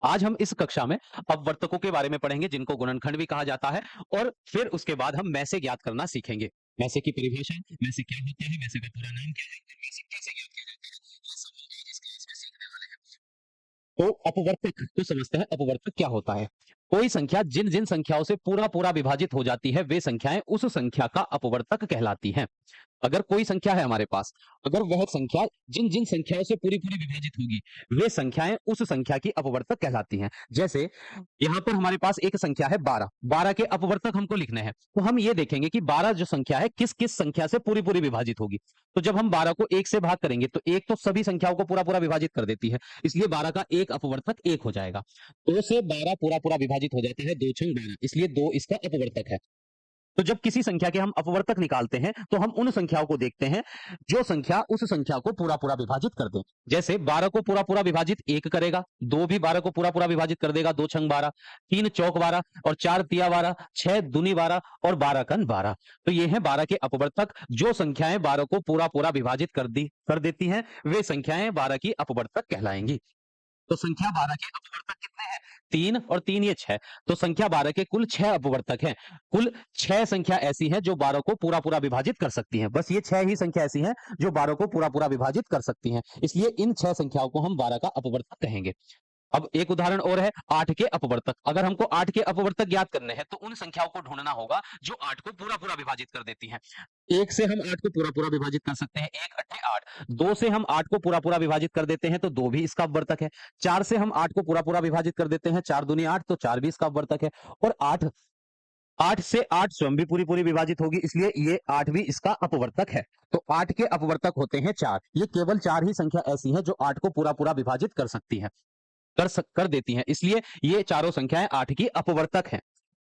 आज हम इस कक्षा में अपवर्तकों के बारे में पढ़ेंगे जिनको गुणनखंड भी कहा जाता है और फिर उसके बाद हम मैसे ज्ञात करना सीखेंगे। मैसे की परिभाषा, मैसे क्या होता है, मैसे का पूरा नाम क्या है और मैसे कैसे ज्ञात किया जाता है, ये सब हम आज इस क्लास में सीखने वाले हैं। तो अपवर्तक तो समझते हैं अपवर्तक क्या होता है। कोई संख्या जिन जिन संख्याओं से पूरा पूरा विभाजित हो जाती है वे संख्याएं उस संख्या का अपवर्तक कहलाती हैं। अगर कोई संख्या है हमारे पास, अगर वह संख्या जिन जिन संख्याओं से पूरी पूरी विभाजित होगी वे संख्याएं उस संख्या की अपवर्तक कहलाती हैं। जैसे यहाँ पर हमारे पास एक संख्या है 12, 12 के अपवर्तक हमको लिखने हैं, तो हम ये देखेंगे कि 12 जो संख्या है किस किस संख्या से पूरी पूरी विभाजित होगी। तो जब हम 12 को 1 से भाग करेंगे तो 1 तो सभी संख्याओं को पूरा पूरा विभाजित कर देती है, इसलिए 12 का एक अपवर्तक 1 हो जाएगा। 2 से 12 पूरा पूरा विभाजित हो जाता है, 2 छंग 12, इसलिए 2 इसका अपवर्तक है। तो जब किसी संख्या के हम अपवर्तक निकालते हैं तो हम उन संख्याओं को देखते हैं जो संख्या उस संख्या को पूरा पूरा विभाजित कर दे। जैसे 12 को पूरा पूरा विभाजित 1 करेगा, 2 भी 12 को पूरा पूरा विभाजित कर देगा, 2 छंग 12, 3 चौक 12 और 4 तिया 12, 6 दूनी 12 और 12 कन 12। तो ये है 12 के अपवर्तक। जो संख्याएं 12 को पूरा पूरा विभाजित कर देती हैं वे संख्याएं 12 की अपवर्तक कहलाएंगी। तो संख्या 12 के अपवर्तक कितने हैं? 3 और 3 ये 6। तो संख्या 12 के कुल 6 अपवर्तक हैं। कुल 6 संख्या ऐसी है जो 12 को पूरा पूरा विभाजित कर सकती हैं। बस ये 6 ही संख्या ऐसी हैं जो 12 को पूरा पूरा विभाजित कर सकती हैं, इसलिए इन 6 संख्याओं को हम 12 का अपवर्तक कहेंगे। अब एक उदाहरण और है 8 के अपवर्तक। अगर हमको 8 के अपवर्तक ज्ञात करने हैं तो उन संख्याओं को ढूंढना होगा जो 8 को पूरा पूरा विभाजित कर देती हैं। 1 से हम 8 को पूरा पूरा विभाजित कर सकते हैं, 1 अट्ठे 8। 2 से हम 8 को पूरा पूरा विभाजित कर देते हैं तो 2 भी इसका अपवर्तक है। 4 से हम 8 को पूरा पूरा विभाजित कर देते हैं, 4 दूनी 8, तो 4 भी इसका अपवर्तक है। और 8 8 से 8 स्वयं भी पूरी पूरी विभाजित होगी, इसलिए ये 8 भी इसका अपवर्तक है। तो 8 के अपवर्तक होते हैं 4। ये केवल 4 ही संख्या ऐसी है जो 8 को पूरा पूरा विभाजित कर सकती है, कर देती हैं, इसलिए ये चारों संख्याएं 8 की अपवर्तक हैं।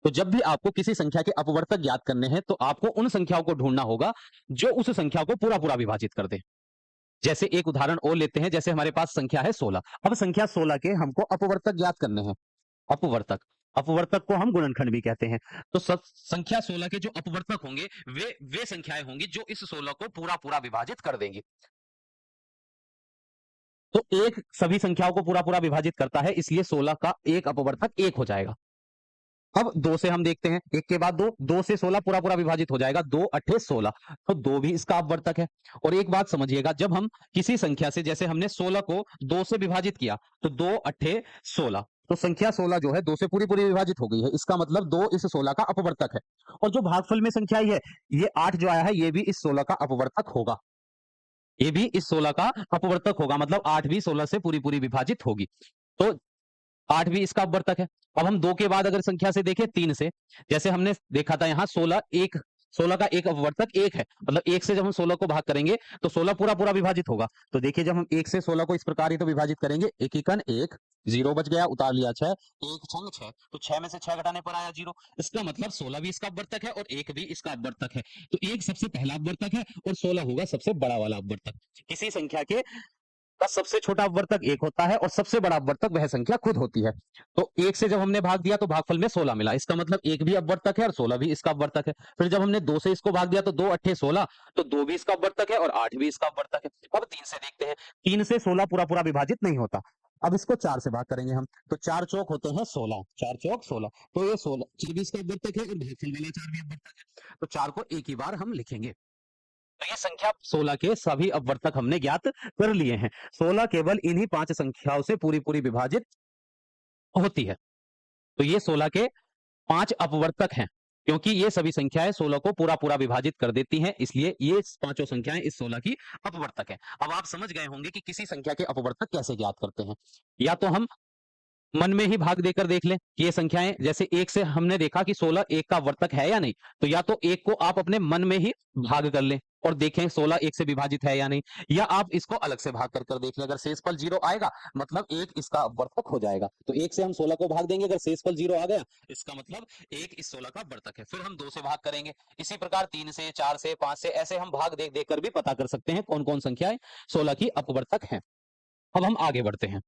तो जब भी आपको किसी संख्या के अपवर्तक ज्ञात करने हैं तो आपको उन संख्याओं को ढूंढना होगा जो उस संख्या को पूरा पूरा विभाजित कर दे। जैसे एक उदाहरण और लेते हैं, जैसे हमारे पास संख्या है 16। अब संख्या 16 के हमको अपवर्तक ज्ञात करने हैं। अपवर्तक अपवर्तक को हम गुणनखंड भी कहते हैं। तो संख्या 16 के जो अपवर्तक होंगे वे संख्याएं होंगी जो इस 16 को पूरा पूरा विभाजित कर देंगी। तो एक सभी संख्याओं को पूरा पूरा विभाजित करता है, इसलिए 16 का एक अपवर्तक 1 हो जाएगा। अब 2 से हम देखते हैं, 1 के बाद 2, 2 से 16 पूरा पूरा विभाजित हो जाएगा, 2 अट्ठे 16, तो 2 भी इसका अपवर्तक है। और एक बात समझिएगा, जब हम किसी संख्या से, जैसे हमने 16 को 2 से विभाजित किया तो 2 अट्ठे 16, तो संख्या 16 जो है 2 से पूरी पूरी विभाजित हो गई है, इसका मतलब 2 इस 16 का अपवर्तक है। और जो भागफल में संख्या है ये 8 जो आया है ये भी इस 16 का अपवर्तक होगा, ये भी इस 16 का अपवर्तक होगा, मतलब 8 भी 16 से पूरी पूरी विभाजित होगी। तो 8 भी इसका अपवर्तक है। अब हम 2 के बाद अगर संख्या से देखें 3 से, जैसे हमने देखा था यहाँ 16 का एक अपवर्तक 1 है, मतलब 1 से जब हम 16 को भाग करेंगे तो 16 पूरा पूरा विभाजित होगा। तो देखिए जब हम 1 से 16 को इस प्रकार ही तो विभाजित करेंगे, 1 एकन 1, 0 बच गया, उतार लिया 6, 1 छंग 6, तो 6 में से 6 घटाने पर आया 0। इसका मतलब 16 भी इसका अपवर्तक है और 1 भी इसका अपवर्तक है। तो 1 सबसे पहला अपवर्तक है और 16 होगा सबसे बड़ा वाला अपवर्तक। किसी संख्या के का सबसे छोटा अपवर्तक 1 होता है और सबसे बड़ा अपवर्तक वह संख्या खुद होती है। तो 1 से जब हमने भाग दिया तो भागफल में 16 मिला, इसका मतलब 1 भी अपवर्तक है और 16 भी इसका अपवर्तक है। फिर जब हमने 2 से इसको भाग दिया तो 2 अट्ठे 16, तो 2 भी इसका अपवर्तक है और 8 भी इसका अपवर्तक है। अब 3 से देखते हैं, 3 से 16 पूरा पूरा विभाजित नहीं होता। अब इसको 4 से भाग करेंगे हम, तो 4 चौक होते हैं 16, 4 चौक 16, तो ये 16 4 भी इसका अपवर्तक है और भागफल वाला 4 भी अपवर्तक है, तो 4 को एक ही बार हम लिखेंगे। तो ये संख्या 16 के सभी अपवर्तक हमने ज्ञात कर लिए हैं। 16 केवल इन्हीं 5 संख्याओं से पूरी पूरी विभाजित होती है। तो ये 16 के 5 अपवर्तक हैं, क्योंकि ये सभी संख्याएं 16 को पूरा पूरा विभाजित कर देती हैं, इसलिए ये पांचों संख्याएं इस 16 की अपवर्तक है। अब आप समझ गए होंगे कि किसी संख्या के अपवर्तक कैसे ज्ञात करते हैं। या तो हम मन में ही भाग देकर देख लें कि ये संख्याएं, जैसे 1 से हमने देखा कि 16 1 का वर्तक है या नहीं, तो या तो 1 को आप अपने मन में ही भाग कर लें और देखें 16 1 से विभाजित है या नहीं, या आप इसको अलग से भाग कर देख लें। अगर शेषफल 0 आएगा मतलब 1 इसका वर्तक हो जाएगा। तो 1 से हम 16 को भाग देंगे, अगर शेषफल 0 आ गया इसका मतलब 1 इस 16 का वर्तक है। फिर हम 2 से भाग करेंगे, इसी प्रकार 3 से 4 से 5 से, ऐसे हम भाग देख देख कर भी पता कर सकते हैं कौन कौन संख्याएं 16 की अपवर्तक हैं। अब हम आगे बढ़ते हैं।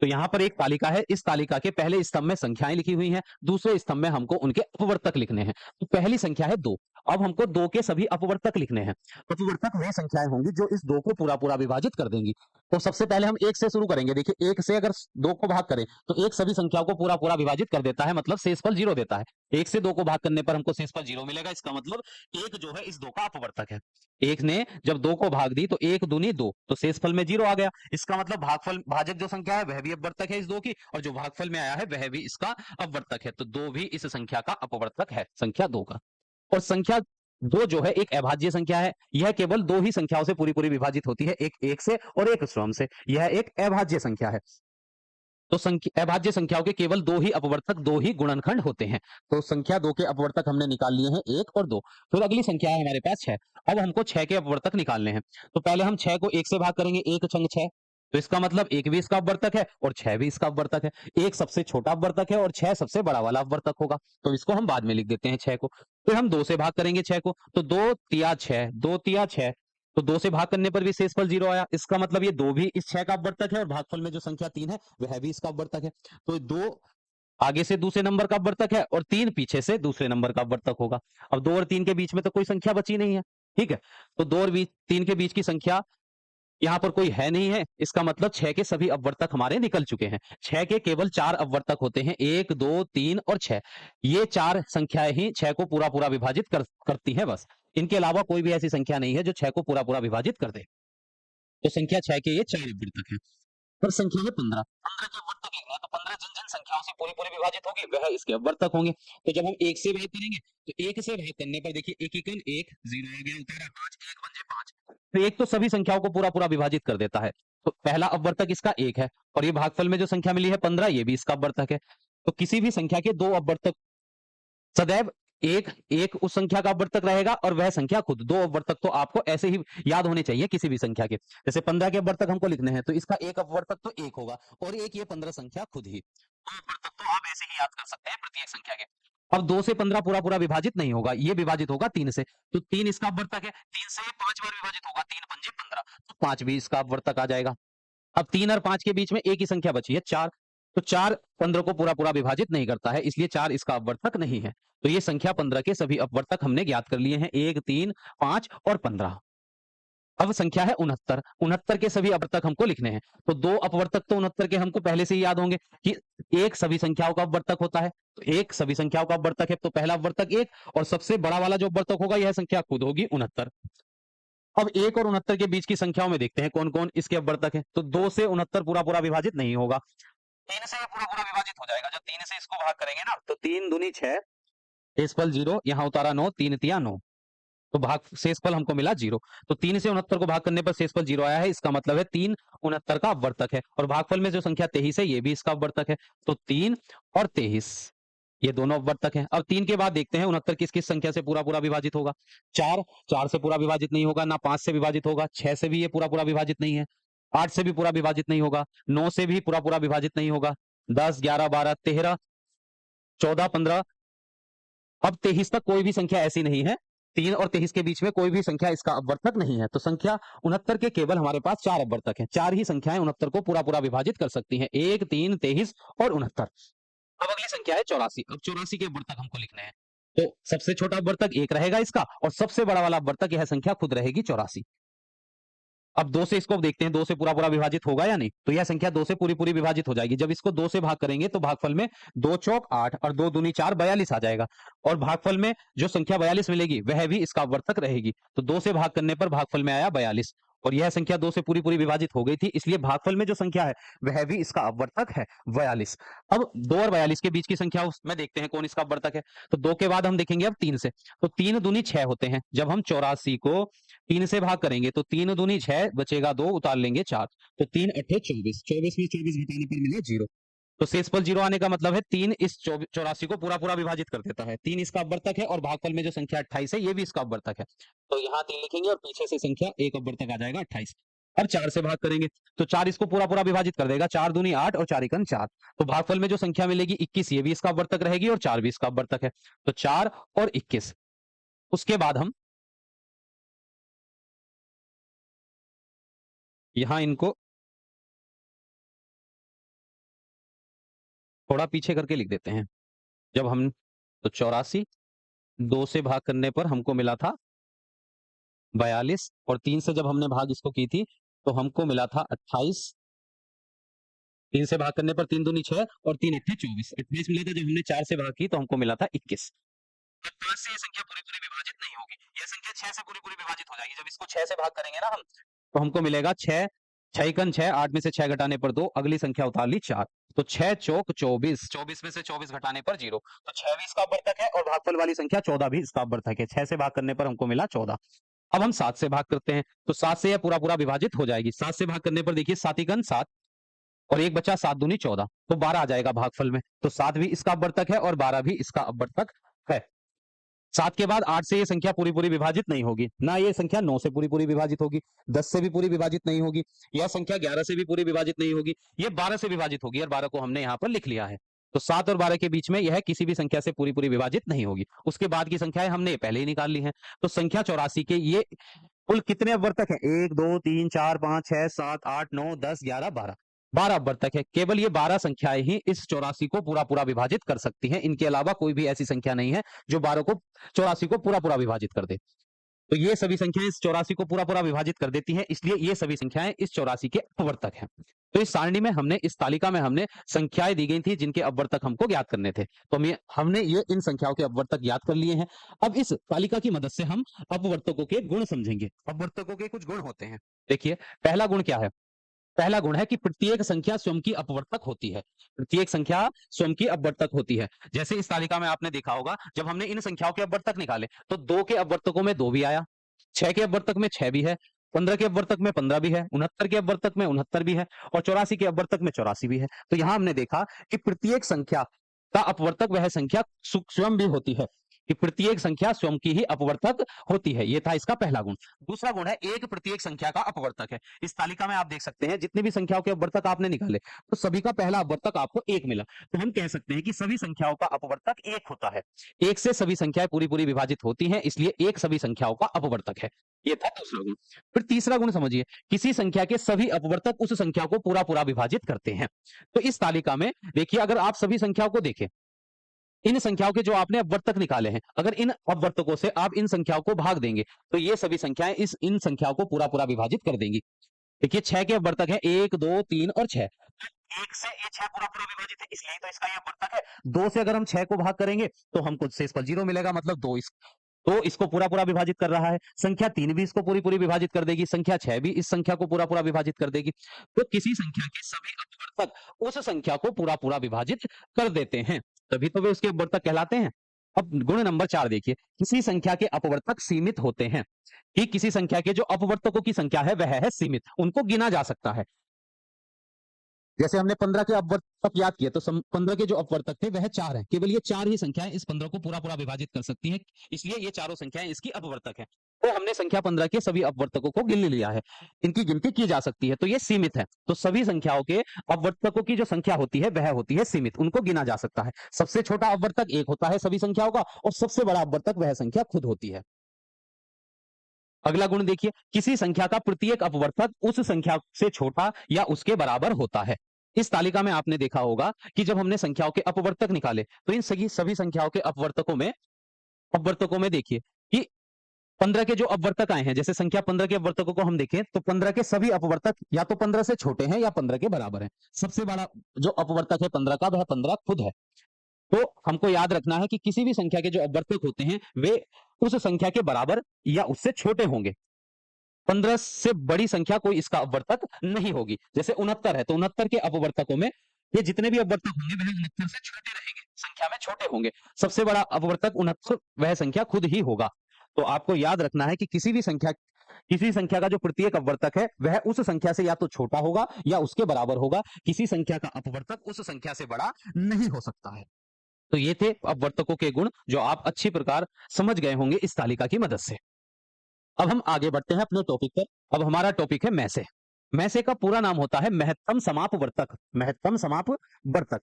तो यहाँ पर एक तालिका है, इस तालिका के पहले स्तंभ में संख्याएं लिखी हुई हैं, दूसरे स्तंभ में हमको उनके अपवर्तक लिखने हैं। तो पहली संख्या है 2। अब हमको 2 के सभी अपवर्तक लिखने हैं। अपवर्तक वह संख्याएँ होंगी जो इस 2 को पूरा-पूरा विभाजित कर देंगी। तो सबसे पहले हम 1 से शुरू करेंगे। देखिए 1 से अगर 2 को भाग करें, तो 1 सभी संख्याओं को पूरा-पूरा विभाजित कर देता है, मतलब शेषफल 0 देता है। 1 से 2 को भाग करने पर हमको शेषफल 0 मिलेगा, इसका मतलब 1 जो है इस 2 का अपवर्तक है। 1 ने जब 2 को भाग दी तो 1 दूनी 2, तो शेषफल में 0 आ गया। इसका मतलब भागफल भाजक जो संख्या है वह भी अपवर्तक है इस 2 की, और जो भागफल में आया है वह भी इसका अपवर्तक है। तो 2 भी इस संख्या का अपवर्तक है, संख्या 2 का। और संख्या 2 जो है एक अभाज्य संख्या है। यह केवल 2 ही संख्याओं से पूरी-पूरी विभाजित होती है, एक 1 से और एक स्वयं से। यह एक अभाज्य संख्या है। तो अभाज्य संख्याओं के केवल 2 ही अपवर्तक, 2 ही गुणनखंड होते हैं। तो संख्या 2 के अपवर्तक हमने निकाल लिए हैं 1 और 2। फिर अगली संख्या है हमारे पास 6। अब हमको 6 के अपवर्तक निकालने हैं। तो पहले हम 6 को 1 से भाग करेंगे, 1 छंग 6। तो इसका मतलब 1 भी इसका अपवर्तक है और 6 भी इसका अपवर्तक है। 1 सबसे छोटा अपवर्तक है और 6 सबसे बड़ा वाला अपवर्तक होगा। तो इसको हम बाद में लिख देते हैं 6 को। फिर हम 2 से भाग करेंगे 6 को, तो 2 तिया 6, 2 तिया 6। तो 2 से भाग करने पर भी शेषफल 0 आया। इसका मतलब ये 2 भी इस 6 का अपवर्तक है और भागफल में जो संख्या 3 है वह भी इसका अपवर्तक है। तो 2 आगे से दूसरे नंबर का अपवर्तक है और 3 पीछे से दूसरे नंबर का अपवर्तक होगा। अब 2 और 3 के बीच में तो कोई संख्या बची नहीं है, ठीक है? तो 2 और 3 के बीच की संख्या यहाँ पर कोई है नहीं है, इसका मतलब 6 के सभी अपवर्तक हमारे निकल चुके हैं। 6 के केवल 4 अपवर्तक होते हैं, 1, 2, 3 और 6। ये 4 संख्याएँ ही 6 को पूरा-पूरा विभाजित करती हैं बस। इनके अलावा कोई भी ऐसी संख्या नहीं है जो 6 को पूरा-पूरा विभाजित कर दे। तो संख्या 6 के ये 4 अपवर्तक हैं। और संख्या है 15। 15 के अपवर्तक लिखना है, तो 15 जिन-जिन संख्याओं से पूरी-पूरी विभाजित होगी वह इसके अपवर्तक होंगे। तो जब हम 1 से भाग करेंगे, तो 1 से भाग करने पर देखिए 1 एकम 1, 0 आ गया उतारा 5, 1 पंजे 5। तो 1 तो सभी संख्याओं को पूरा-पूरा विभाजित कर देता है। तो पहला अपवर्तक इसका 1 है और ये भागफल में जो संख्या मिली है 15, ये भी इसका अपवर्तक है। तो किसी भी संख्या के 2 अपवर्तक सदैव एक एक उस संख्या का अपवर्तक रहेगा और वह संख्या खुद। 2 अपवर्तक तो आपको ऐसे ही याद होने चाहिए किसी भी संख्या के। जैसे 15 के अपवर्तक हमको लिखने हैं, तो इसका एक अपवर्तक तो 1 होगा और एक ये 15 संख्या खुद ही। 2 अपवर्तक तो आप ऐसे ही याद कर सकते हैं प्रत्येक संख्या के। अब 2 से 15 पूरा-पूरा विभाजित नहीं होगा, ये विभाजित होगा 3 से। तो 3 इसका अपवर्तक है, 3 से 5 बार विभाजित होगा, 3 पंजे 15, तो 5 भी इसका अपवर्तक आ जाएगा। अब 3 और 5 के बीच में एक ही संख्या बची है 4। तो 4 15 को पूरा-पूरा विभाजित नहीं करता है, इसलिए 4 इसका अपवर्तक नहीं है। तो ये संख्या 15 के सभी अपवर्तक हमने ज्ञात कर लिए हैं, 1, 3, 5 और 15। अब संख्या है 69। 69 के सभी अपवर्तक हमको लिखने हैं। तो 2 अपवर्तक तो 69 के हमको पहले से ही याद होंगे कि 1 सभी संख्याओं का अपवर्तक होता है। तो 1 सभी संख्याओं का अपवर्तक है, तो पहला अपवर्तक 1 और सबसे बड़ा वाला जो अपवर्तक होगा यह संख्या खुद होगी 69। अब 1 और 69 के बीच की संख्याओं में देखते हैं कौन-कौन इसके अपवर्तक हैं। तो 2 से 69 पूरा-पूरा विभाजित नहीं होगा। 3 से ये पूरा-पूरा विभाजित हो जाएगा। जब 3 से इसको भाग करेंगे ना, तो 3 दूनी 6, शेषफल 0, यहाँ उतारा 9, 3 तिया 9। तो भाग शेषफल हमको मिला 0। तो 3 से 69 को भाग करने पर शेषफल 0 आया है। इसका मतलब है 3 69 का अपवर्तक है और भागफल में जो संख्या 23 है, ये भी इसका अपवर्तक है। तो 3 और 23 ये दोनों अपवर्तक हैं। अब 3 के बाद देखते हैं 69 किस-किस संख्या से पूरा-पूरा विभाजित होगा। 4, 4 से पूरा विभाजित नहीं होगा, ना 5 से विभाजित होगा, 6 से भी ये पूरा-पूरा विभाजित नहीं है, 8 से भी पूरा विभाजित नहीं होगा, 9 से भी पूरा-पूरा विभाजित नहीं होगा, 10, 11, 12, 13, 14, 15। अब 23 तक कोई भी संख्या ऐसी नहीं है, 3 और 23 के बीच में कोई भी संख्या इसका अपवर्तक नहीं है। तो संख्या 69 के केवल हमारे पास 4 अपवर्तक हैं। 4 ही संख्याएँ 69 को पूरा-पूरा विभाजित कर सकती हैं। 1, 3, 23 और 69। अब अगली संख्या है 84। अब 84 के अपवर्तक हमको लिखने हैं। तो सबसे छोटा अपवर्तक 1 रहेगा इसका और सबसे बड़ा वाला अपवर्तक यह संख्या खुद रहेगी 84। अब 2 से इसको देखते हैं 2 से पूरा-पूरा विभाजित होगा या नहीं? तो यह संख्या 2 से पूरी-पूरी विभाजित हो जाएगी। जब इसको 2 से भाग करेंगे तो भागफल में 2 चौक 8 और 2 दूनी 4 42 आ जाएगा और भागफल में जो संख्या 42 मिलेगी वह भी इसका अपवर्तक रहेगी। तो 2 से भाग करने पर भागफल में आया 42 और यह संख्या 2 से पूरी-पूरी विभाजित हो गई थी, इसलिए भागफल में जो संख्या है वह भी इसका अपवर्तक है 42। अब 2 और 42 के बीच की संख्या उसमें देखते हैं कौन इसका अपवर्तक है। तो 2 के बाद हम देखेंगे अब 3 से। तो 3 दूनी 6 होते हैं। जब हम 84 को 3 से भाग करेंगे तो 3 दूनी 6 बचेगा 2 उतार लेंगे 4। तो 3 अट्ठे 24, 24 में 24 घटाने पर मिला 0। तो शेषफल 0 आने का मतलब है 3 इस 84 को पूरा-पूरा विभाजित कर देता है। 3 इसका अपवर्तक है और भागफल में जो संख्या 28 है ये भी इसका अपवर्तक है। तो यहाँ 3 लिखेंगे और पीछे से संख्या एक अपवर्तक आ जाएगा 28। अब 4 से भाग करेंगे तो 4 इसको पूरा-पूरा विभाजित कर देगा। 4 दूनी 8 और 4 एकम 4। तो भागफल में जो संख्या मिलेगी 21 ये भी इसका अपवर्तक रहेगी और 4 भी इसका अपवर्तक है। तो 4 और 21। उसके बाद हम यहाँ इनको थोड़ा पीछे करके लिख देते हैं। जब हम तो 84 2 से भाग करने पर हमको मिला था 42 और 3 से जब हमने भाग इसको की थी, तो हमको मिला था 28। 3 से भाग करने पर 3 दूनी 6 और 3 अट्ठे 24। 28 मिला था, जब हमने 4 से भाग की तो हमको मिला था 21। अब 5 से ये संख्या पूरी-पूरी विभाजित नहीं होगी। ये संख्या 6 से पूरी-पूरी विभाजित हो जाएगी। जब इसको 6 से भाग करेंगे ना हम, तो हमको मिलेगा 6, 6 एकन 6, 8 में से 6 घटाने पर 2, अगली संख्या उतार ली 4। तो 6 चौक 24, 24 में से 24 घटाने पर 0। तो 6 भी इसका अपवर्तक है और भागफल वाली संख्या 14 भी इसका अपवर्तक है। 6 से भाग करने पर हमको मिला 14। अब हम 7 से भाग करते हैं, तो 7 से यह पूरा-पूरा विभाजित हो जाएगी। 7 से भाग करने पर देखिए 7 एकन 7 और 1 बचा 7 दूनी 14, तो 12 आ जाएगा भागफल में। तो 7 भी इसका अपवर्तक है और 12 भी इसका अपवर्तक है। 7 के बाद 8 से ये संख्या पूरी-पूरी विभाजित नहीं होगी, ना ये संख्या 9 से पूरी-पूरी विभाजित होगी, 10 से भी पूरी विभाजित नहीं होगी, यह संख्या 11 से भी पूरी विभाजित नहीं होगी, ये 12 से विभाजित होगी और 12 को हमने यहाँ पर लिख लिया है। तो 7 और 12 के बीच में यह किसी भी संख्या से पूरी-पूरी विभाजित नहीं होगी। उसके बाद की संख्याएँ हमने पहले ही निकाल ली हैं। तो संख्या 84 के ये कुल कितने अपवर्तक हैं? 1, 2, 3, 4, 5, 6, 7, 8, 9, 10, 11, 12। 12 अपवर्तक है। केवल ये 12 संख्याएँ ही इस 84 को पूरा-पूरा विभाजित कर सकती हैं। इनके अलावा कोई भी ऐसी संख्या नहीं है जो 12 को 84 को पूरा-पूरा विभाजित कर दे। तो ये सभी संख्याएँ इस 84 को पूरा-पूरा विभाजित कर देती हैं, इसलिए ये सभी संख्याएँ इस 84 के अपवर्तक हैं। तो इस सारणी में हमने इस तालिका में हमने संख्याएँ दी गई थी जिनके अपवर्तक हमको ज्ञात करने थे। तो हमने ये इन संख्याओं के अपवर्तक ज्ञात कर लिए हैं। अब इस तालिका की मदद से हम अपवर्तकों के गुण समझेंगे। अपवर्तकों के कुछ गुण होते हैं। देखिए, पहला गुण क्या है? पहला गुण है कि प्रत्येक संख्या स्वयं की अपवर्तक होती है। प्रत्येक संख्या स्वयं की अपवर्तक होती है। जैसे इस तालिका में आपने देखा होगा, जब हमने इन संख्याओं के अपवर्तक निकाले, तो 2 के अपवर्तकों में 2 भी आया, 6 के अपवर्तक में 6 भी है, 15 के अपवर्तक में 15 भी है, 69 के अपवर्तक में 69 भी है और 84 के अपवर्तक में 84 भी है। तो यहाँ हमने देखा कि प्रत्येक संख्या का अपवर्तक वह संख्या स्वयं भी होती है, कि प्रत्येक संख्या स्वयं की ही अपवर्तक होती है। ये था इसका पहला गुण। दूसरा गुण है एक प्रत्येक संख्या का अपवर्तक है। इस तालिका में आप देख सकते हैं जितनी भी संख्याओं के अपवर्तक आपने निकाले, तो सभी का पहला अपवर्तक आपको 1 मिला। तो हम कह सकते हैं कि सभी संख्याओं का अपवर्तक 1 होता है। 1 से सभी संख्याएं पूरी-पूरी विभाजित होती हैं, इसलिए 1 सभी संख्याओं का अपवर्तक है। ये था दूसरा गुण। फिर तीसरा गुण समझिए, किसी संख्या के सभी अपवर्तक उस संख्या को पूरा-पूरा विभाजित करते हैं। तो इस तालिका में देखिए, अगर आप सभी संख्याओं को देखें, इन संख्याओं के जो आपने अपवर्तक निकाले हैं, अगर इन अपवर्तकों से आप इन संख्याओं को भाग देंगे, तो ये सभी संख्याएं इन संख्याओं को पूरा-पूरा विभाजित कर देंगी। देखिए 6 के अपवर्तक हैं 1, 2, 3 और 6। 1 से ये 6 पूरा-पूरा विभाजित है, इसलिए तो इसका ये अपवर्तक है। 2 से अगर हम 6 को भाग करेंगे, तो हमको शेष पर 0 मिलेगा, मतलब 2 तो इसको पूरा-पूरा विभाजित कर रहा है। संख्या 3 भी इसको पूरी-पूरी विभाजित कर देगी, संख्या 6 भी इस संख्या को पूरा-पूरा विभाजित कर देगी। तो किसी संख्या के सभी अपवर्तक उस संख्या को पूरा-पूरा विभाजित कर देते हैं, तभी तो वे उसके अपवर्तक कहलाते हैं। अब गुण नंबर 4 देखिए, किसी संख्या के अपवर्तक सीमित होते हैं, कि किसी संख्या के जो अपवर्तकों की संख्या है वह है सीमित, उनको गिना जा सकता है। जैसे हमने 15 के अपवर्तक याद किए, तो 15 के जो अपवर्तक थे वह 4 हैं। केवल ये 4 ही संख्याएं इस 15 को पूरा-पूरा विभाजित कर सकती हैं, इसलिए ये चारों संख्याएं इसकी अपवर्तक हैं। तो हमने संख्या 15 के सभी अपवर्तकों को गिन लिया है। इनकी गिनती की जा सकती है, तो ये सीमित है। तो सभी संख्याओं के अपवर्तकों की जो संख्या होती है वह होती है सीमित, उनको गिना जा सकता है। सबसे छोटा अपवर्तक 1 होता है सभी संख्याओं का और सबसे बड़ा अपवर्तक वह संख्या खुद होती है। अगला गुण देखिए, किसी संख्या का प्रत्येक अपवर्तक उस संख्या से छोटा या उसके बराबर होता है। इस तालिका में आपने देखा होगा कि जब हमने संख्याओं के अपवर्तक निकाले, तो इन सभी संख्याओं के अपवर्तकों में देखिए कि 15 के जो अपवर्तक आए हैं, जैसे संख्या 15 के अपवर्तकों को हम देखें, तो 15 के सभी अपवर्तक या तो 15 से छोटे हैं या 15 के बराबर हैं। सबसे बड़ा जो अपवर्तक है 15 का, वह 15 खुद है। तो हमको याद रखना है कि किसी भी संख्या के जो अपवर्तक होते हैं, वे उस संख्या के बराबर या उससे छोटे होंगे। 15 से बड़ी संख्या कोई इसका अपवर्तक नहीं होगी। जैसे 69 है, तो 69 के अपवर्तकों में ये जितने भी अपवर्तक होंगे वह 69 से छोटे रहेंगे, संख्या में छोटे होंगे। सबसे बड़ा अपवर्तक 69 वह संख्या खुद ही होगा। तो आपको याद रखना है कि किसी संख्या का जो प्रत्येक अपवर्तक है वह उस संख्या से या तो छोटा होगा या उसके बराबर होगा। किसी संख्या का अपवर्तक उस संख्या से बड़ा नहीं हो सकता है। तो ये थे अपवर्तकों के गुण जो आप अच्छी प्रकार समझ गए होंगे इस तालिका की मदद से। अब हम आगे बढ़ते हैं अपने टॉपिक पर। अब हमारा टॉपिक है मैसे। मैसे का पूरा नाम होता है महत्तम समापवर्तक। महत्तम समापवर्तक।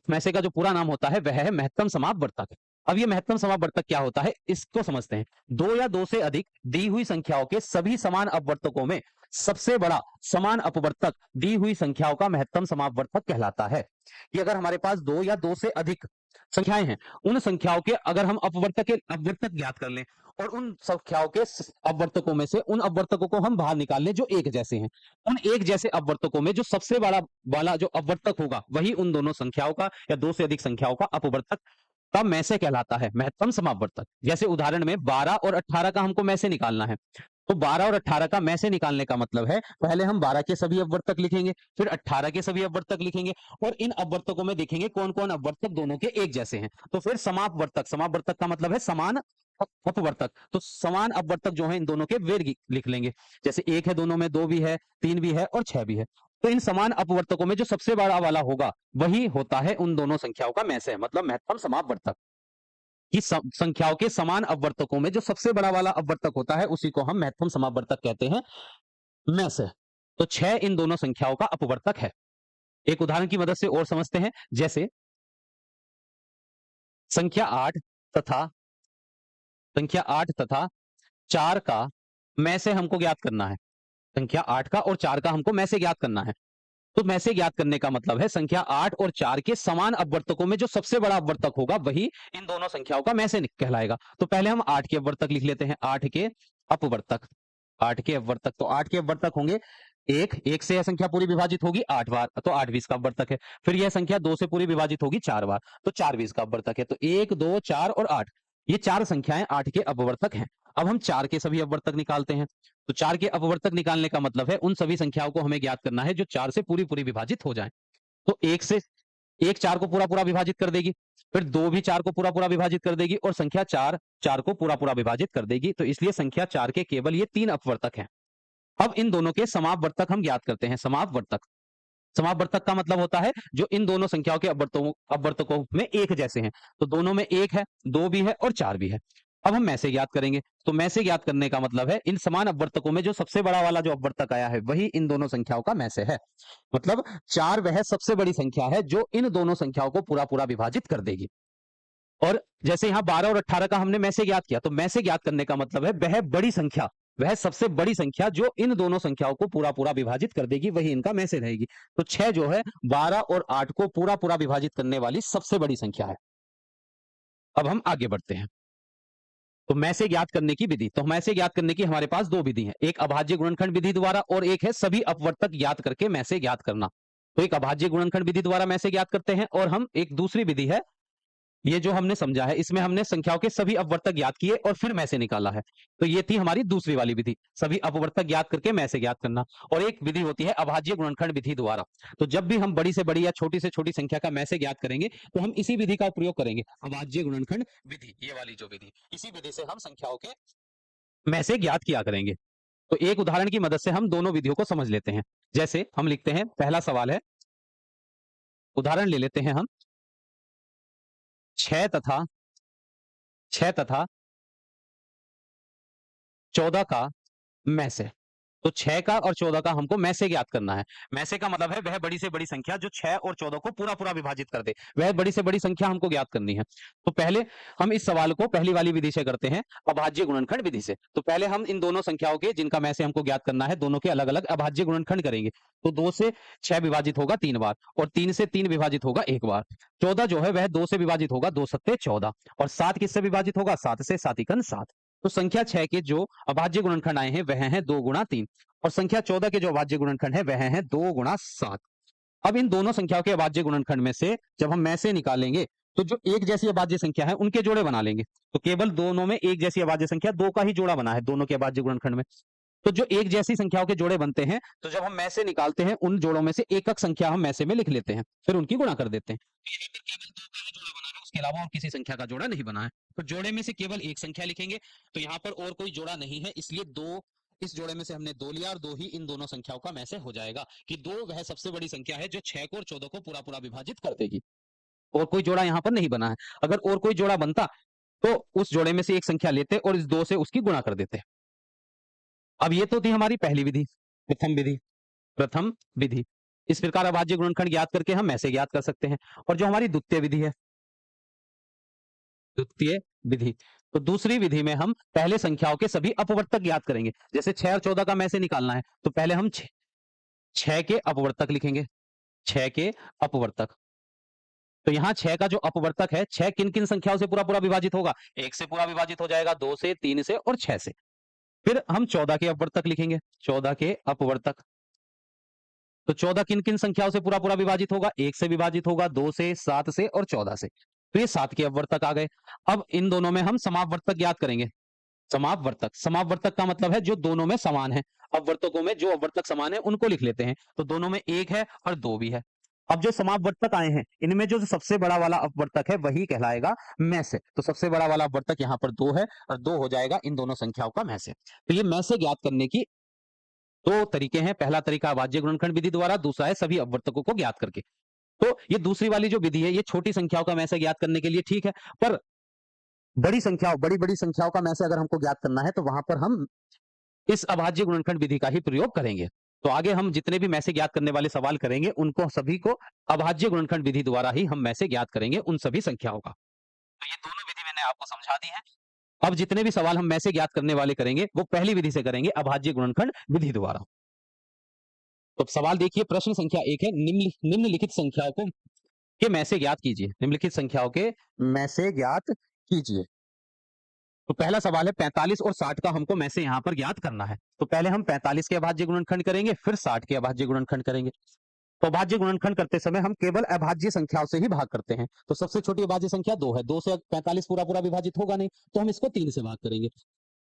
मैसे का जो पूरा नाम होता है वह है महत्तम समापवर्तक। अब ये महत्तम समापवर्तक क्या होता है इसको समझते हैं। 2 या 2 से अधिक दी हुई संख्याओं के सभी समान अपवर्तकों में सबसे बड़ा समान अपवर्तक दी हुई संख्याओं का महत्तम समापवर्तक कहलाता है। कि अगर हमारे पास दो या दो से अधिक संख्याएं हैं, उन संख्याओं के अगर हम अपवर्तक ज्ञात कर लें और उन संख्याओं के अपवर्तकों में से उन अपवर्तकों को हम बाहर निकाल लें जो एक जैसे हैं, उन एक जैसे अपवर्तकों में जो सबसे बड़ा वाला जो अपवर्तक होगा वही उन दोनों संख्याओं का या दो से अधिक संख्याओं का अपवर्तक का में से कहलाता है, महत्तम समापवर्तक। जैसे उदाहरण में 12 और 18 का हमको में से निकालना है, तो 12 और 18 का में से निकालने का मतलब है पहले हम 12 के सभी अपवर्तक लिखेंगे, फिर 18 के सभी अपवर्तक लिखेंगे और इन अपवर्तकों में देखेंगे कौन कौन अपवर्तक दोनों के एक जैसे हैं। तो फिर समापवर्तक का मतलब है समान अपवर्तक, तो समान अपवर्तक जो है इन दोनों के वे लिख लेंगे। जैसे एक है दोनों में, दो भी है, तीन भी है और छह भी है। तो इन समान अपवर्तकों में जो सबसे बड़ा वाला होगा वही होता है उन दोनों संख्याओं का में से, मतलब महत्तम समापवर्तक। कि संख्याओं के समान अपवर्तकों में जो सबसे बड़ा वाला अपवर्तक होता है उसी को हम महत्तम समापवर्तक कहते हैं में से। तो 6 इन दोनों संख्याओं का अपवर्तक है। एक उदाहरण की मदद से और समझते हैं। जैसे संख्या 8 तथा 4 का में से हमको ज्ञात करना है। संख्या 8 का और 4 का हमको में से ज्ञात करना है। तो में से ज्ञात करने का मतलब है संख्या 8 और 4 के समान अपवर्तकों में जो सबसे बड़ा अपवर्तक होगा वही इन दोनों संख्याओं का में से कहलाएगा। तो पहले हम 8 के अपवर्तक लिख लेते हैं। 8 के अपवर्तक, 8 के अपवर्तक, तो 8 के अपवर्तक होंगे एक से यह संख्या पूरी विभाजित होगी 8 बार, तो 8 भी इसका अपवर्तक है। फिर यह संख्या 2 से पूरी विभाजित होगी 4 बार, तो 4 भी इसका अपवर्तक है। तो 1, 2, 4 और 8, ये चार संख्याएं 8 के अपवर्तक हैं। अब हम 4 के सभी अपवर्तक निकालते हैं। तो 4 के अपवर्तक निकालने का मतलब है उन सभी संख्याओं को हमें ज्ञात करना है जो 4 से पूरी विभाजित हो जाएं। तो 1 4 को पूरा विभाजित कर देगी, फिर 2 भी 4 को पूरा विभाजित कर देगी और संख्या 4 4 को पूरा विभाजित कर देगी। तो इसलिए संख्या 4 के केवल ये 3 अपवर्तक हैं। अब इन दोनों के समापवर्तक हम ज्ञात करते हैं। समापवर्तक का मतलब होता है जो इन दोनों संख्याओं के अपवर्तकों में एक जैसे हैं। तो दोनों में 1 है, 2 भी है और 4 भी है। अब हम में से ज्ञात करेंगे। तो में से ज्ञात करने का मतलब है इन समान अपवर्तकों में जो सबसे बड़ा वाला जो अपवर्तक आया है वही इन दोनों संख्याओं का में से है। मतलब 4 वह सबसे बड़ी संख्या है जो इन दोनों संख्याओं को पूरा विभाजित कर देगी। और जैसे यहाँ 12 और 18 का हमने में से ज्ञात किया, तो में से ज्ञात करने का मतलब है वह बड़ी संख्या, वह सबसे बड़ी संख्या जो इन दोनों संख्याओं को पूरा विभाजित कर देगी वही इनका में से रहेगी। तो 6 जो है 12 और 8 को पूरा विभाजित करने वाली सबसे बड़ी संख्या है। अब हम आगे बढ़ते हैं। तो में से ज्ञात करने की विधि, तो में से ज्ञात करने की हमारे पास दो विधि है, एक अभाज्य गुणनखंड विधि द्वारा और एक है सभी अपवर्तक ज्ञात करके में से ज्ञात करना। तो एक अभाज्य गुणनखंड विधि द्वारा में से ज्ञात करते हैं और हम एक दूसरी विधि है, ये जो हमने समझा है इसमें हमने संख्याओं के सभी अपवर्तक ज्ञात किए और फिर में से निकाला है। तो ये थी हमारी दूसरी वाली विधि, सभी अपवर्तक ज्ञात करके में से ज्ञात करना। और एक विधि होती है अभाज्य गुणनखंड विधि द्वारा। तो जब भी हम बड़ी से बड़ी या छोटी से छोटी संख्या का में से ज्ञात करेंगे तो हम इसी विधि का प्रयोग करेंगे, अभाज्य गुणनखंड विधि, ये वाली जो विधि, इसी विधि से हम संख्याओं के में से ज्ञात किया करेंगे। तो एक उदाहरण की मदद से हम दोनों विधियों को समझ लेते हैं। जैसे हम लिखते हैं, पहला सवाल है, उदाहरण ले लेते हैं हम 6 तथा 14 का में से। तो 6 का और 14 का हमको में से ज्ञात करना है। में से का मतलब है वह बड़ी से बड़ी संख्या जो 6 और 14 को पूरा विभाजित कर दे, वह बड़ी से बड़ी संख्या हमको ज्ञात करनी है। तो पहले हम इस सवाल को पहली वाली विधि से करते हैं, अभाज्य गुणनखंड विधि से। तो पहले हम इन दोनों संख्याओं के जिनका में से हमको ज्ञात करना है दोनों के अलग अलग अभाज्य गुणनखंड करेंगे। तो 2 से 6 विभाजित होगा 3 बार और 3 से 3 विभाजित होगा 1 बार। 14 जो है वह 2 से विभाजित होगा, 2 सत्ते 14 और 7 किससे विभाजित होगा, 7 से, 7 एकन 7। तो संख्या 6 के जो अभाज्य गुणनखंड आए हैं वह हैं 2 गुणा 3 और संख्या 14 के जो अभाज्य गुणनखंड है वह है 2 गुणा 7। अब इन दोनों संख्याओं के अभाज्य गुणनखंड में से जब हम में से निकालेंगे तो जो एक जैसी अभाज्य संख्या है उनके जोड़े बना लेंगे। तो केवल दोनों में एक जैसी अभाज्य संख्या 2 का ही जोड़ा बना है दोनों के अभाज्य गुणनखंड में। तो जो एक जैसी संख्याओं के जोड़े बनते हैं, तो जब हम में से निकालते हैं उन जोड़ों में से एकक संख्या हम में से में लिख लेते हैं, फिर उनकी गुणा कर देते हैं। केवल 2 का ही जोड़ा बना है, उसके अलावा और किसी संख्या का जोड़ा नहीं बना है। तो जोड़े में से केवल एक संख्या लिखेंगे। तो यहाँ पर और कोई जोड़ा नहीं है, इसलिए 2, इस जोड़े में से हमने 2 लिया और 2 ही इन दोनों संख्याओं का में से हो जाएगा कि 2 वह सबसे बड़ी संख्या है जो 6 को और 14 को पूरा विभाजित कर देगी। और कोई जोड़ा यहाँ पर नहीं बना है। अगर और कोई जोड़ा बनता तो उस जोड़े में से एक संख्या लेते और इस 2 से उसकी गुणा कर देते। अब ये तो थी हमारी पहली विधि, प्रथम विधि। इस प्रकार अभाज्य गुणनखंड ज्ञात करके हम में से ज्ञात कर सकते हैं। और जो हमारी द्वितीय विधि है, द्वितीय विधि, तो दूसरी विधि में हम पहले संख्याओं के सभी अपवर्तक ज्ञात करेंगे। जैसे 6 और 14 का में से निकालना है, तो पहले हम 6 के अपवर्तक लिखेंगे, 6 के अपवर्तक। तो यहाँ 6 का जो अपवर्तक है, 6 किन-किन संख्याओं से पूरा-पूरा विभाजित होगा? 1 से पूरा विभाजित हो जाएगा, 2 से, 3 से और 6 से। फिर हम 14 के अपवर्तक लिखेंगे, 14 के अपवर्तक। तो 14 किन-किन संख्याओं से पूरा-पूरा विभाजित होगा? 1 से विभाजित होगा, 2 से, 7 से और 14 से। तो ये 7 के अपवर्तक आ गए। अब इन दोनों में हम समापवर्तक ज्ञात करेंगे। समापवर्तक, समापवर्तक का मतलब है जो दोनों में समान है। अपवर्तकों में जो अपवर्तक समान है उनको लिख लेते हैं। तो दोनों में 1 है और 2 भी है। अब जो समापवर्तक आए हैं, इनमें जो सबसे बड़ा वाला अपवर्तक है वही कहलाएगा में से। तो सबसे बड़ा वाला अपवर्तक यहाँ पर 2 है और 2 हो जाएगा इन दोनों संख्याओं का में से। तो ये में से ज्ञात करने की 2 तरीके हैं। पहला तरीका अभाज्य गुणनखंड विधि द्वारा, दूसरा है सभी अपवर्तकों को ज्ञात करके। तो ये दूसरी वाली जो विधि है, ये छोटी संख्याओं का में से ज्ञात करने के लिए ठीक है, पर बड़ी संख्याओं, बड़ी-बड़ी संख्याओं का में से अगर हमको ज्ञात करना है, तो वहां पर हम इस अभाज्य गुणनखंड विधि का ही प्रयोग करेंगे। तो आगे हम जितने भी में से ज्ञात करने वाले सवाल करेंगे, उनको सभी को अभाज्य गुणनखंड विधि द्वारा ही हम में से ज्ञात करेंगे उन सभी संख्याओं का। तो ये दोनों विधि मैंने आपको समझा दी है। अब जितने भी सवाल हम में से ज्ञात करने वाले करेंगे, वो पहली विधि से करेंगे, अभाज्य गुणनखंड विधि द्वारा। तो सवाल देखिए, प्रश्न संख्या 1 है, निम्नलिखित संख्याओं को के में से ज्ञात कीजिए। निम्नलिखित संख्याओं के में से ज्ञात कीजिए। तो पहला सवाल है 45 और 60 का हमको में से यहाँ पर ज्ञात करना है। तो पहले हम 45 के अभाज्य गुणनखंड करेंगे, फिर 60 के अभाज्य गुणनखंड करेंगे। तो अभाज्य गुणनखंड करते समय हम केवल अभाज्य संख्याओं से ही भाग करते हैं। तो सबसे छोटी अभाज्य संख्या 2 है, 2 से 45 पूरा-पूरा विभाजित होगा नहीं, तो हम इसको 3 से भाग करेंगे।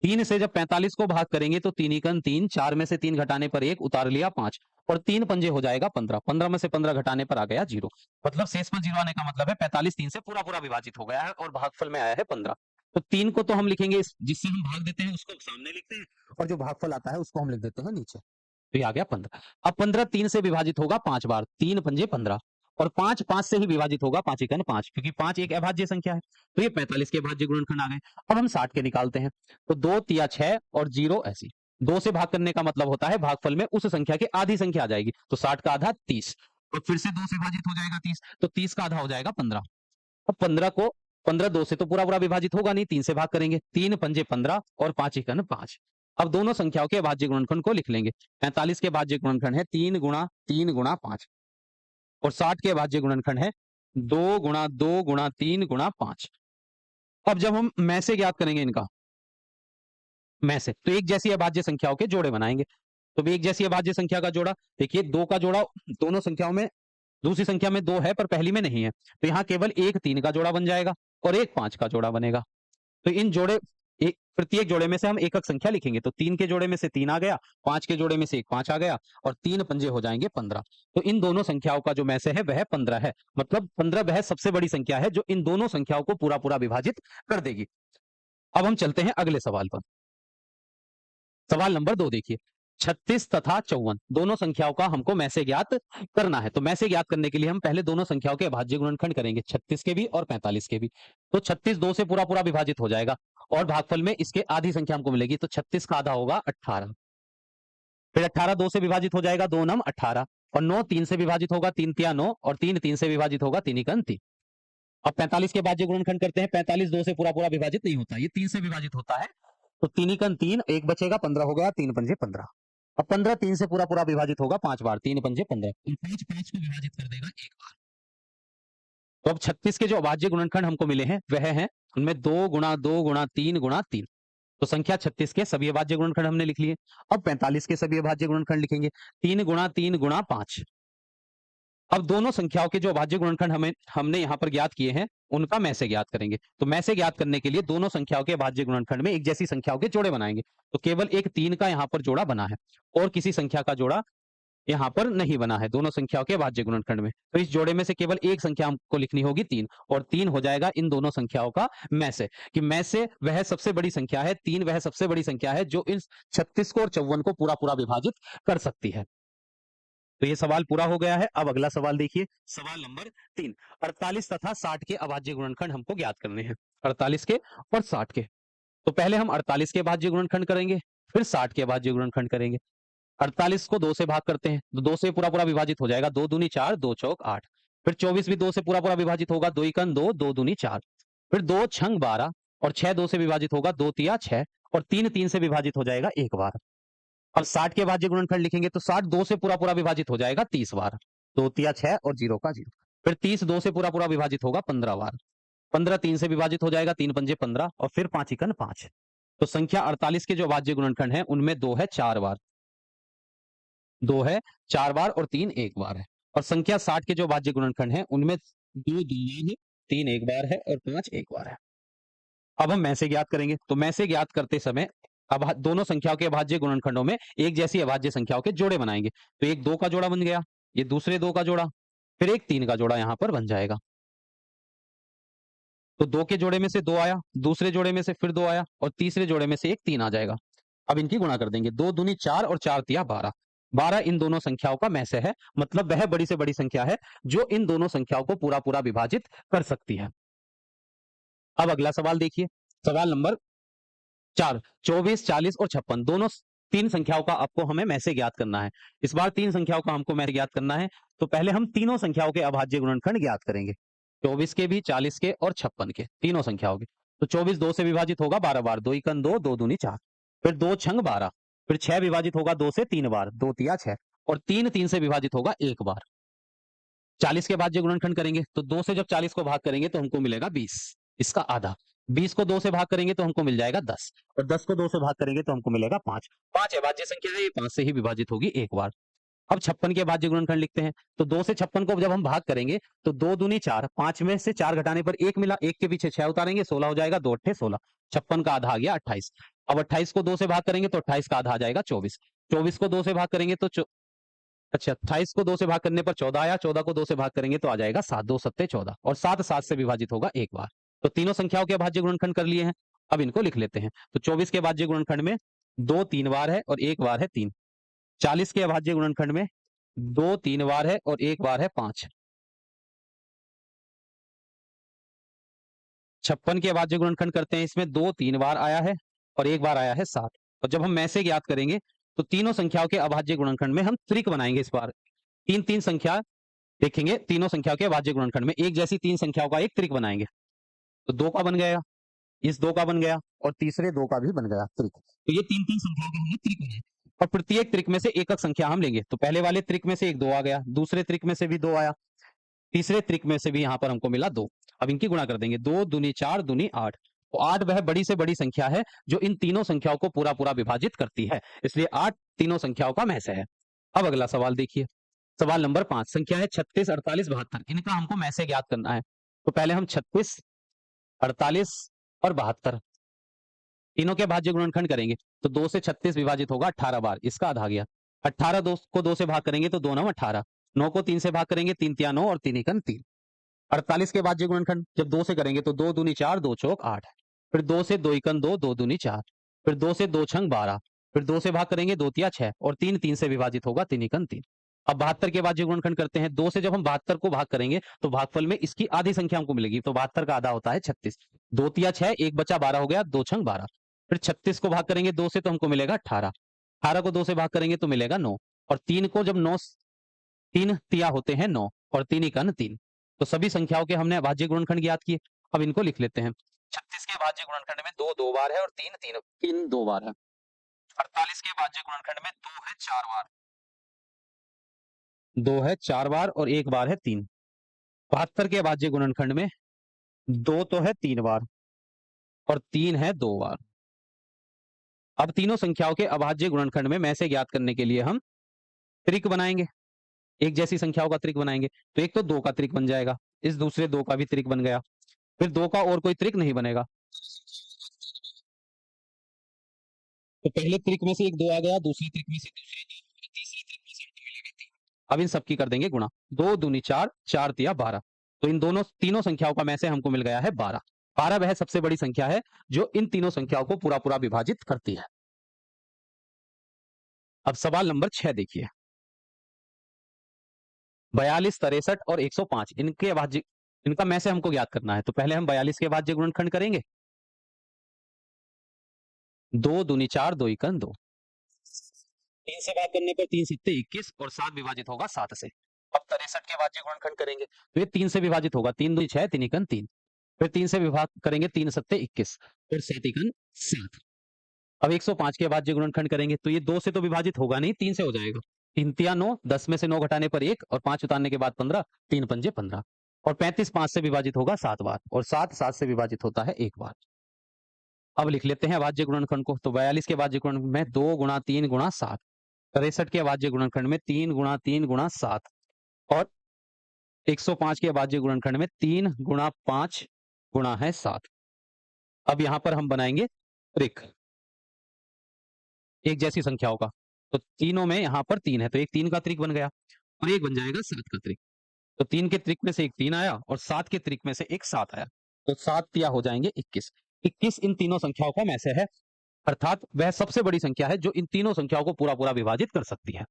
3 से जब 45 को भाग करेंगे तो 3 एकन 3, 4 में से 3 घटाने पर 1, उतार लिया 5 और 3 पंजे हो जाएगा 15। 15 में से 15 घटाने पर आ गया 0। मतलब शेष पर 0 आने का मतलब है 45 3 से पूरा-पूरा विभाजित हो गया है और भागफल में आया है 15। तो 3 को तो हम लिखेंगे जिससे हम भाग देते हैं उसको सामने लिखते हैं और जो भागफल आता है उसको हम लिख देते हैं नीचे। तो ये आ गया 15। अब 15 3 से विभाजित होगा 5 बार, 3 पंजे 15 और 5 5 से ही विभाजित होगा, 5 एकन 5, क्योंकि 5 एक अभाज्य संख्या है। तो ये 45 के अभाज्य गुणनखंड आ गए। अब हम 60 के निकालते हैं। तो 2 तिया 6 और 0 ऐसी। 2 से भाग करने का मतलब होता है भागफल में उस संख्या की आधी संख्या आ जाएगी। तो 60 का आधा 30 और फिर से 2 से विभाजित हो जाएगा 30, तो 30 का आधा हो जाएगा 15। अब 15 2 से तो पूरा-पूरा विभाजित होगा नहीं, 3 से भाग करेंगे। 3 पंजे 15 और 5 एकन 5। अब दोनों संख्याओं के अभाज्य गुणनखंड को लिख लेंगे। 45 के अभाज्य गुणनखंड है 3 गुणा 3 गुणा 5 और 60 के अभाज्य गुणनखंड है 2 गुणा 2 गुणा 3 गुणा 5। अब जब हम में से ज्ञात करेंगे इनका में से, तो एक जैसी अभाज्य संख्याओं के जोड़े बनाएंगे। तो एक जैसी अभाज्य संख्या का जोड़ा, देखिए 2 का जोड़ा दोनों संख्याओं में, दूसरी संख्या में 2 है पर पहली में नहीं है, तो यहाँ केवल एक 3 का जोड़ा बन जाएगा और एक 5 का जोड़ा बनेगा। तो इन जोड़े एक प्रत्येक जोड़े में से हम एक-एक संख्या लिखेंगे। तो 3 के जोड़े में से 3 आ गया, 5 के जोड़े में से एक 5 आ गया और 3 पंजे हो जाएंगे 15। तो इन दोनों संख्याओं का जो में से है वह 15 है। मतलब 15 वह सबसे बड़ी संख्या है जो इन दोनों संख्याओं को पूरा-पूरा विभाजित कर देगी। अब हम चलते हैं अगले सवाल पर। सवाल नंबर 2 देखिए, 36 तथा 54 दोनों संख्याओं का हमको में से ज्ञात करना है। तो में से ज्ञात करने के लिए हम पहले दोनों संख्याओं के अभाज्य गुणनखंड करेंगे, 36 के भी और 45 के भी। तो 36 2 से पूरा-पूरा विभाजित हो जाएगा और भागफल में इसके आधी संख्या हमको मिलेगी, तो 36 का आधा होगा 18। फिर 18 2 से विभाजित हो जाएगा, 2 नम 18 और 9 3 से विभाजित होगा, 3 तिया 9 और 3 3 से विभाजित होगा, 3 एकन 3। अब 45 के अभाज्य गुणनखंड करते हैं। 45 2 से पूरा-पूरा विभाजित नहीं होता, ये 3 से विभाजित होता है। तो 3 एकन 3, 1 बचेगा, 15 हो गया, 3 पंजे 15। अब 15 3 से पूरा-पूरा विभाजित होगा 5 बार, 3 पंजे 15 और 5 5 को विभाजित कर देगा 1 बार। तो अब 36 के जो अभाज्य गुणनखंड हमको मिले हैं वह हैं, उनमें 2 गुणा 2 गुणा 3 गुणा 3। तो संख्या 36 के सभी अभाज्य गुणनखंड हमने लिख लिए। अब 45 के सभी अभाज्य गुणनखंड लिखेंगे, 3 गुणा 3 गुणा 5। अब दोनों संख्याओं के जो अभाज्य गुणनखंड हमने यहाँ पर ज्ञात किए हैं, उनका में से ज्ञात करेंगे। तो में से ज्ञात करने के लिए दोनों संख्याओं के अभाज्य गुणनखंड में एक जैसी संख्याओं के जोड़े बनाएंगे। तो केवल एक 3 का यहाँ पर जोड़ा बना है और किसी संख्या का जोड़ा यहाँ पर नहीं बना है दोनों संख्याओं के अभाज्य गुणनखंड में। तो इस जोड़े में से केवल एक संख्या हमको लिखनी होगी 3 और 3 हो जाएगा इन दोनों संख्याओं का में से, कि में से वह सबसे बड़ी संख्या है, 3 वह सबसे बड़ी संख्या है जो इन 36 को और 54 को पूरा-पूरा विभाजित कर सकती है। तो ये सवाल पूरा हो गया है। अब अगला सवाल देखिए, सवाल नंबर 3, 48 तथा 60 के अभाज्य गुणनखंड हमको ज्ञात करने हैं। 48 के और 60 के। तो पहले हम 48 के अभाज्य गुणनखंड करेंगे, फिर 60 के अभाज्य गुणनखंड करेंगे। 48 को 2 से भाग करते हैं, तो 2 से पूरा-पूरा विभाजित हो जाएगा, 2 दूनी 4, 2 चौक 8। फिर 24 भी 2 से पूरा-पूरा विभाजित होगा, 2 एकन 2, 2 दूनी 4। फिर 2 छंग 12 और 6 2 से विभाजित होगा 2 तिया 6 और 3 3 से विभाजित हो जाएगा एक बार। अब 60 के भाज्य गुणनखंड लिखेंगे तो 60 2 से पूरा पूरा विभाजित हो जाएगा 30 बार। 2 तिया 6 और 0 का 0। फिर 30 2 से पूरा पूरा विभाजित होगा 15 बार। 15 3 से विभाजित हो जाएगा 3 पंजे 15 और फिर 5 इकन 5। तो संख्या 48 के जो भाज्य गुणनखंड है उनमें 2 है 4 बार, 2 है 4 बार और 3 एक बार है। और संख्या 60 के जो भाज्य गुणनखंड है उनमें 2 2 बार है, 3 एक बार है और 5 एक बार है। अब हम में से ज्ञात करेंगे। तो में से ज्ञात करते समय अब दोनों संख्याओं के अभाज्य गुणनखंडों में एक जैसी अभाज्य संख्याओं के जोड़े बनाएंगे। तो एक 2 का जोड़ा बन गया, ये दूसरे 2 का जोड़ा, फिर एक 3 का जोड़ा यहां पर बन जाएगा। तो 2 के जोड़े में से 2 आया, दूसरे जोड़े में से फिर 2 आया और तीसरे जोड़े में से एक 3 आ जाएगा। अब इनकी गुणा कर देंगे, 2 दूनी 4 और 4 तिया 12। 12 इन दोनों संख्याओं का में से है, मतलब वह बड़ी से बड़ी संख्या है जो इन दोनों संख्याओं को पूरा पूरा विभाजित कर सकती है। अब अगला सवाल देखिए, सवाल नंबर 4, 24, 40 और 56 दोनों तीन संख्याओं का आपको हमें में से ज्ञात करना है। इस बार तीन संख्याओं का हमको में से ज्ञात करना है। तो पहले हम तीनों संख्याओं के अभाज्य गुणनखंड ज्ञात करेंगे, 24 के भी, 40 के और 56 के, तीनों संख्याओं के। तो 24 2 से विभाजित होगा 12 बार, 2 इकन 2, 2 दूनी 4, फिर 2 छंग 12, फिर 6 विभाजित होगा 2 से 3 बार, 2 तिया 6 और 3 3 से विभाजित होगा एक बार। 40 के भाज्य गुणनखंड करेंगे तो 2 से जब 40 को भाग करेंगे तो हमको मिलेगा 20, इसका आधा। 20 को 2 से भाग करेंगे तो हमको मिल जाएगा 10 और 10 को 2 से भाग करेंगे तो हमको मिलेगा 5। 5 अभाज्य संख्या है, ये 5 से ही विभाजित होगी एक बार। अब 56 के भाज्य गुणनखंड लिखते हैं। तो 2 से 56 को जब हम भाग करेंगे तो 2 दूनी 4, 5 में से 4 घटाने पर 1 मिला, 1 के पीछे 6 उतारेंगे, 16 हो जाएगा, 2 अट्ठे 16। 56 का आधा आ गया 28। अब 28 को 2 से भाग करेंगे तो 28 का आधा आ जाएगा 24। 24 को 2 से भाग करेंगे तो अच्छा, 28 को 2 से भाग करने पर 14 आया, 14 को 2 से भाग करेंगे तो आ जाएगा 7, 2 सत्ते 14 और 7 7 से विभाजित होगा एक बार। तो तीनों संख्याओं के अभाज्य गुणनखंड कर लिए हैं। अब इनको लिख लेते हैं। तो 24 के अभाज्य गुणनखंड में 2 3 बार है और एक बार है 3। 40 के अभाज्य गुणनखंड में 2 3 बार है और एक बार है 5। 56 के अभाज्य गुणनखंड करते हैं, इसमें 2 3 बार आया है और एक बार आया है 7। और जब हम में से ज्ञात करेंगे तो तीनों संख्याओं के अभाज्य गुणनखंड में हम त्रिक बनाएंगे। इस बार तीन तीन संख्या देखेंगे, तीनों संख्याओं के अभाज्य गुणनखंड में एक जैसी तीन संख्याओं का एक त्रिक बनाएंगे। तो 2 का बन गया, इस 2 का बन गया और तीसरे 2 का भी बन गया त्रिक। तो ये तीन तीन संख्याओं का हमने त्रिक बनाया और प्रत्येक त्रिक में से एक एक संख्या हम लेंगे। तो पहले वाले त्रिक में से एक 2 आ गया, दूसरे त्रिक में से भी 2 आया, तीसरे त्रिक में से भी यहां पर हमको मिला 2। अब इनकी गुणा कर देंगे, 2 दूनी 4 दूनी 8। तो 8 वह बड़ी से बड़ी संख्या है जो इन तीनों संख्याओं को पूरा पूरा विभाजित करती है, इसलिए 8 तीनों संख्याओं का में से है। अब अगला सवाल देखिए, सवाल नंबर 5, संख्या है 36 48 72, इनका हमको में से ज्ञात करना है। तो पहले हम 36 48 और 72 तीनों के भाज्य गुणनखंड करेंगे। तो 2 से 36 विभाजित होगा 18 बार, इसका आधा गया। 18 2 को 2 से भाग करेंगे तो 2 9 18, 9 को 3 से भाग करेंगे 3 तिया 9 और 3 एकन 3। 48 के भाज्य गुणनखंड जब 2 से करेंगे तो 2 दूनी 4, 2 चौक 8, फिर 2 से 2 एकन 2, 2 दूनी 4, फिर 2 से 2 छंग 12, फिर 2 से भाग करेंगे 2 तिया 6 और 3 3 से विभाजित होगा 3 एकन 3। अब 72 के भाज्य गुणनखंड करते हैं। 2 से जब हम 72 को भाग करेंगे तो भागफल में इसकी आधी संख्या हमको मिलेगी। तो 72 का आधा होता है 36, 2 तिया 6, 1 बचा 12 हो गया, 2 छंग 12। फिर 36 को भाग करेंगे 2 से तो हमको मिलेगा 18, 18 को 2 से भाग करेंगे तो मिलेगा 9 और 3 को जब 9 3 तिया होते हैं 9 और 3 एकन 3। तो सभी संख्याओं के हमने अभाज्य गुणनखंड ज्ञात किए। अब इनको लिख लेते हैं। 36 के अभाज्य गुणनखंड में 2 2 बार है और 3 3 3 2 बार है। 48 के अभाज्य गुणनखंड में 2 है 4 बार, 2 है 4 बार और एक बार है 3। 72 के अभाज्य गुणनखंड में 2 तो है 3 बार और 3 है 2 बार। अब तीनों संख्याओं के अभाज्य गुणनखंड में से ज्ञात करने के लिए हम त्रिक बनाएंगे, एक जैसी संख्याओं का त्रिक बनाएंगे। तो एक तो 2 का त्रिक बन जाएगा, इस दूसरे 2 का भी त्रिक बन गया, फिर 2 का और कोई त्रिक नहीं बनेगा। तो पहले त्रिक में से एक 2 आ गया, दूसरे त्रिक में से दूसरे 2, तीसरे त्रिक में से हमको मिलेगा 3। अब इन सबकी कर देंगे गुणा, 2 दूनी 4, 4 तिया 12। तो इन दोनों तीनों संख्याओं का में से हमको मिल गया है 12। 12 वह सबसे बड़ी संख्या है जो इन तीनों संख्याओं को पूरा पूरा विभाजित करती है। अब सवाल नंबर 6 देखिए, 42 63 और 105 इनके अभाज्य, इनका में से हमको ज्ञात करना है। तो पहले हम 42 के अभाज्य गुणनखंड करेंगे। 2 दूनी 4, 2 एकन 2, 3 से भाग करने पर 3 सत्ते 21 और 7 विभाजित होगा 7 से। अब 63 के भाज्य गुणनखंड करेंगे तो ये 3 से विभाजित होगा, 3 दूनी 6, 3 एकन 3, फिर 3 से विभाग करेंगे, 3 सत्ते 21 और 7 एकम 7। अब 105 के अभाज्य गुणनखंड करेंगे तो ये 2 से तो विभाजित होगा नहीं, 3 से हो जाएगा। 3 तिया 9, 10 में से 9 घटाने पर 1 और 5 उतारने के बाद 15, 3 पंजे 15 और 35 5 से विभाजित होगा 7 बार और 7 7 से विभाजित होता है 1 बार। अब लिख लेते हैं अभाज्य गुणनखंड को। तो 42 के अभाज्य गुणनखंड में 2 गुणा 3 गुणा 7, 63 के अभाज्य गुणनखंड में 3 गुणा 3 गुणा 7 और 105 के अभाज्य गुणनखंड में 3 गुणा 5 गुणा है 7। अब यहां पर हम बनाएंगे त्रिक एक जैसी संख्याओं का। तो तीनों में यहां पर 3 है तो एक 3 का त्रिक बन गया और एक बन जाएगा 7 का त्रिक। तो 3 के त्रिक में से एक 3 आया और 7 के त्रिक में से एक 7 आया। तो 7 तिया हो जाएंगे 21। 21 इन तीनों संख्याओं का मैसे है, अर्थात वह सबसे बड़ी संख्या है जो इन तीनों संख्याओं को पूरा-पूरा विभाजित कर सकती है।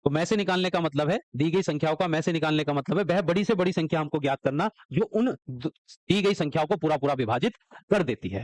तो मैसे निकालने का मतलब है, दी गई संख्याओं का मैसे निकालने का मतलब है वह बड़ी से बड़ी संख्या हमको ज्ञात करना जो उन दी गई संख्याओं को पूरा-पूरा विभाजित कर देती है।